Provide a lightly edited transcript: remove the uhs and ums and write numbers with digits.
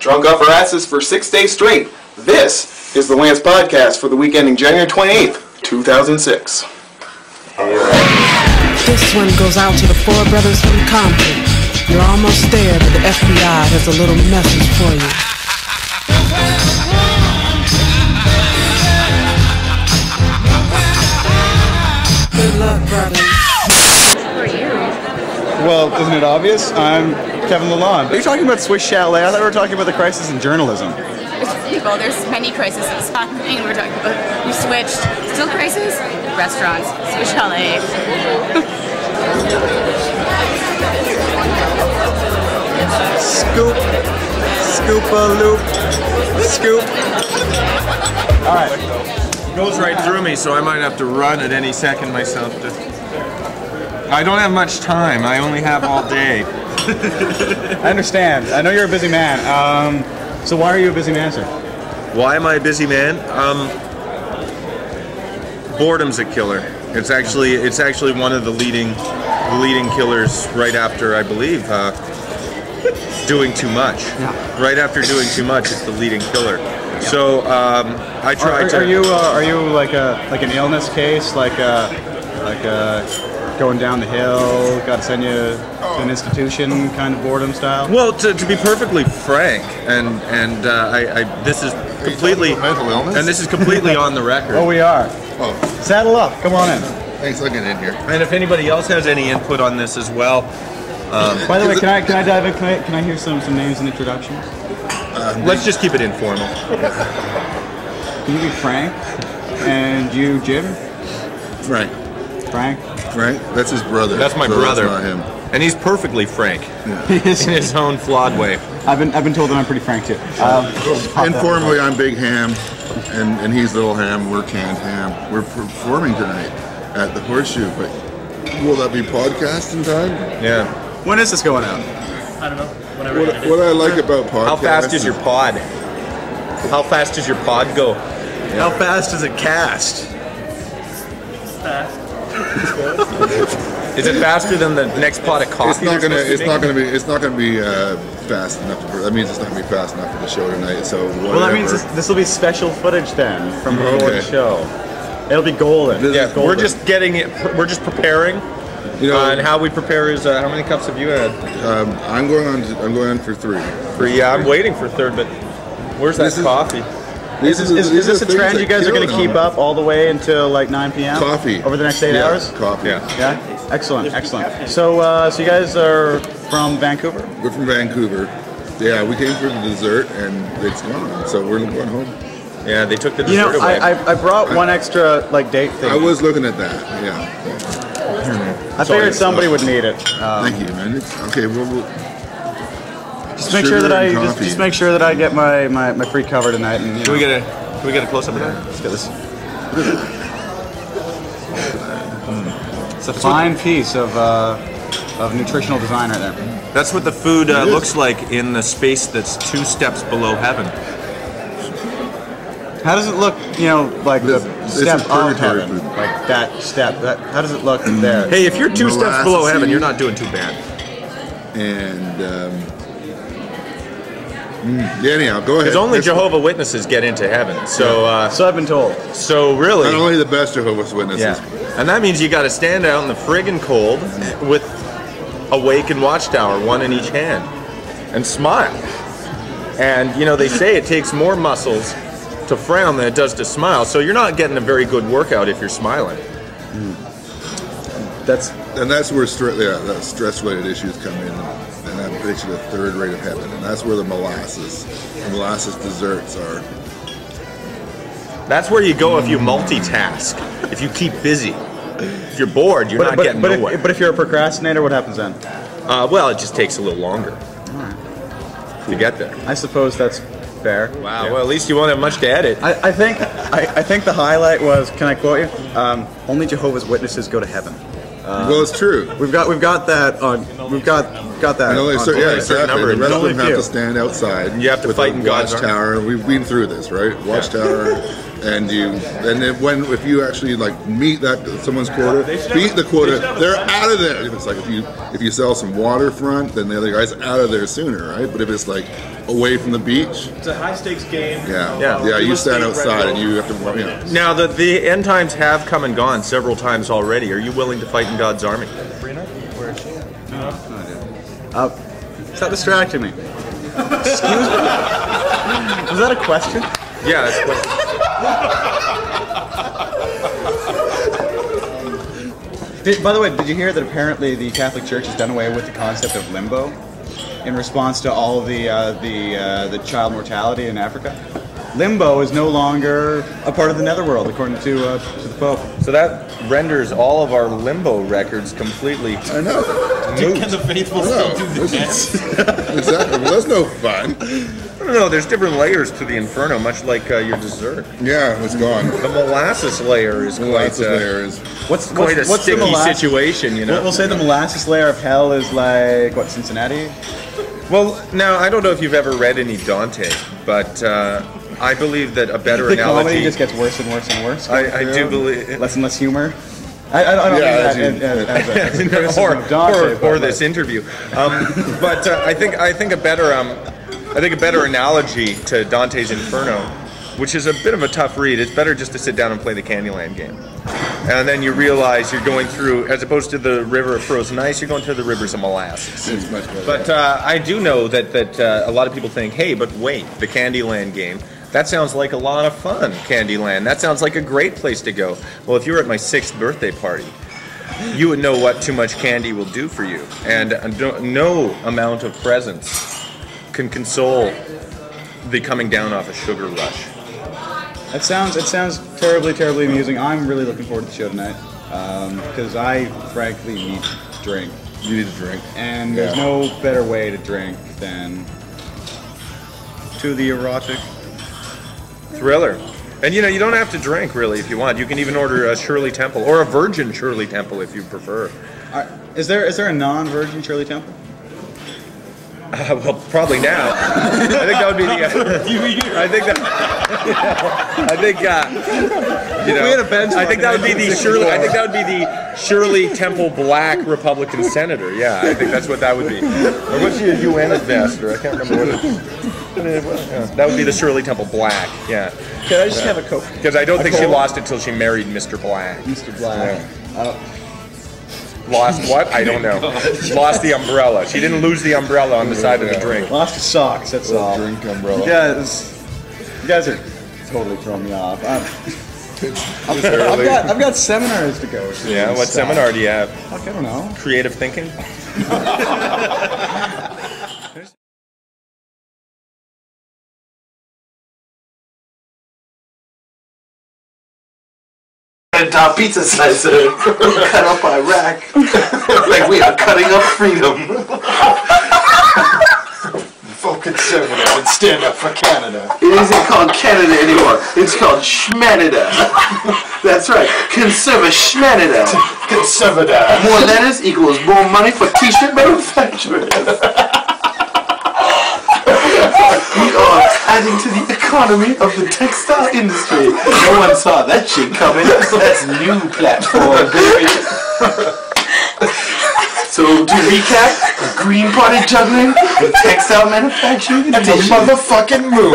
drunk off our asses for 6 days straight. This is the Lance Podcast for the week ending January 28th, 2006. This one goes out to the four brothers from Compton. You're almost there, but the FBI has a little message for you. Good luck, brothers. Who are you? Well, isn't it obvious? I'm Kevin Lalonde. Are you talking about Swiss Chalet? I thought we were talking about the crisis in journalism. Well, there's many crises happening. We're talking about, you switched. Still crisis? Restaurants. Swiss Chalet. Scoop. Scoop-a-loop. Scoop. All right. It goes right through me, so I might have to run at any second myself. I don't have much time. I only have all day. I understand. I know you're a busy man. So why are you a busy man, sir? Why am I a busy man? Boredom's a killer. It's actually one of the leading killers right after, I believe, doing too much. Yeah. Right after doing too much, it's the leading killer. Yeah. So I try to. Are you like an illness case, like going down the hill, got to send you to an institution kind of boredom style? Well, to be perfectly frank, and this is completely mental illness, and this is completely on the record. Oh, we are. Oh, saddle up. Come on in. thanks for getting in here. And if anybody else has any input on this as well. By the way, can I dive in? Can I hear some names and introductions? Let's just keep it informal. Can you be Frank? And you, Jim? Frank. Frank? That's his brother. That's my brother. That's not him. And he's perfectly frank. He is in his own flawed way. I've been told that I'm pretty frank too. Informally, I'm Big Ham, and he's Little Ham. We're Canned Ham. We're performing tonight at the Horseshoe, but will that be podcasting time? Yeah. When is this going out? I don't know. Whatever. What I like about podcasts. How fast is your pod? How fast does your pod go? Yeah. How fast does it cast? Fast. Is it faster than the next pot of coffee? It's not gonna be fast enough. That means it's not gonna be fast enough for the show tonight. So whatever. Well, that means this will be special footage then from before the show. It'll be golden. Yeah, we're just getting it. We're just preparing. And how we prepare is how many cups have you had? I'm going on for 3. Yeah, I'm waiting for third, but where's that coffee? Is this a trend you guys are going to keep up all the way until like 9 p.m.? Coffee. Over the next 8 hours? Coffee. Yeah? Excellent. So you guys are from Vancouver? We're from Vancouver. Yeah, we came for the dessert and it's gone. So we're going home. Yeah, they took the dessert away. I brought one extra date thing. I was looking at that, yeah. I figured somebody would need it. Thank you, man. Okay, we'll just make sure that I get my free cover tonight. And, Can we get a close up of that? Let's get this. It's a fine piece of nutritional design right there. That's what the food looks like in the space that's 2 steps below heaven. How does it look, like the step of heaven? Food. Like that step. How does it look there? Hey, if you're 2 steps below heaven, you're not doing too bad. And, anyhow, go ahead. Because only Jehovah Witnesses get into heaven. So, so I've been told. So really, not only the best Jehovah's Witnesses. Yeah. And that means you got to stand out in the friggin' cold with a wake and watchtower, one in each hand, and smile. And they say it takes more muscles to frown than it does to smile. So you're not getting a very good workout if you're smiling. That's where stress-related issues come in, and that takes you to the 3rd rate of heaven, and that's where the molasses desserts are. That's where you go if you multitask, if you keep busy. If you're bored, you're not getting nowhere. But if you're a procrastinator, what happens then? Well, it just takes a little longer to get there. I suppose that's fair. Wow. Yeah. Well, at least you won't have much to edit. I think the highlight was, can I quote you? Only Jehovah's Witnesses go to heaven. Well, it's true. We've got that on. We've got that. No, exactly. The rest of them have to stand outside. You have to fight in God's watchtower. We've been through this, right? Watchtower, and if you actually meet someone's quota, beat the quota, they're out of there. It's like if you sell some waterfront, then the other guy's out of there sooner, right? But if it's like away from the beach. It's a high stakes game. Yeah. You stand outside and you have to. Now, the end times have come and gone several times already. Are you willing to fight in God's army? Where is she? Stop distracting me. Excuse me? Was that a question? Yeah, that's what. By the way, did you hear that apparently the Catholic Church has done away with the concept of limbo in response to all of the child mortality in Africa? Limbo is no longer a part of the netherworld, according to the Pope. So that renders all of our limbo records completely. I know. Can the faithful still do the dance? Exactly. Well, that's no fun. I don't know. There's different layers to the inferno, much like your dessert. Yeah, it's gone. The molasses layer is quite quite a sticky situation, you know. We'll say the molasses layer of hell is like what, Cincinnati? Well, now I don't know if you've ever read any Dante, but I believe that a better The analogy. comedy just gets worse and worse and worse. I do believe. Less and less humor. I don't mean that as a criticism of Dante, or this interview, but I think a better analogy to Dante's Inferno, which is a bit of a tough read. It's better just to sit down and play the Candyland game, and then you realize you're going through, as opposed to the river of frozen ice, you're going through the rivers of molasses. It's much better. But I do know that a lot of people think, hey, but wait, the Candyland game. That sounds like a lot of fun, Candyland. That sounds like a great place to go. Well, if you were at my 6th birthday party, you would know what too much candy will do for you. And no amount of presents can console the coming down off a sugar rush. It sounds terribly, terribly amusing. I'm really looking forward to the show tonight because I frankly need to drink. You need to drink. And there's no better way to drink than to the erotic Thriller. And you know, you don't have to drink really if you want. You can even order a Shirley Temple or a Virgin Shirley Temple if you prefer. Is there a non-virgin Shirley Temple? Well, probably now. I think that would be the. I think that. You know. We had a benchmark. I think that would be the Shirley. I think that would be the Shirley Temple Black Republican senator. Yeah, I think that's what that would be. Or what's she, a UN ambassador? I can't remember what it is. That would be the Shirley Temple Black. Yeah. Can I just have a Coke? Because I don't think she lost it till she married Mr. Black. Mr. Black. Yeah. Lost what? I don't know. Lost the umbrella. She didn't lose the umbrella on the side of the drink. Lost the socks, that's all. Drink umbrella. You guys are totally throwing me off. I've got seminars to go to. Yeah, what seminar do you have? Fuck, I don't know. Creative thinking? Top pizza slicer cut up by rack. Like we are cutting up freedom. Vote conservative and stand up for Canada. It isn't called Canada anymore. It's called Schmanada. That's right. Conserva Schmanada. Conservative. More letters equals more money for t-shirt manufacturers. We are adding to the economy of the textile industry. No one saw that shit coming. That's new platform, baby. So to recap, Green Party juggling with textile manufacturing and the motherfucking moon.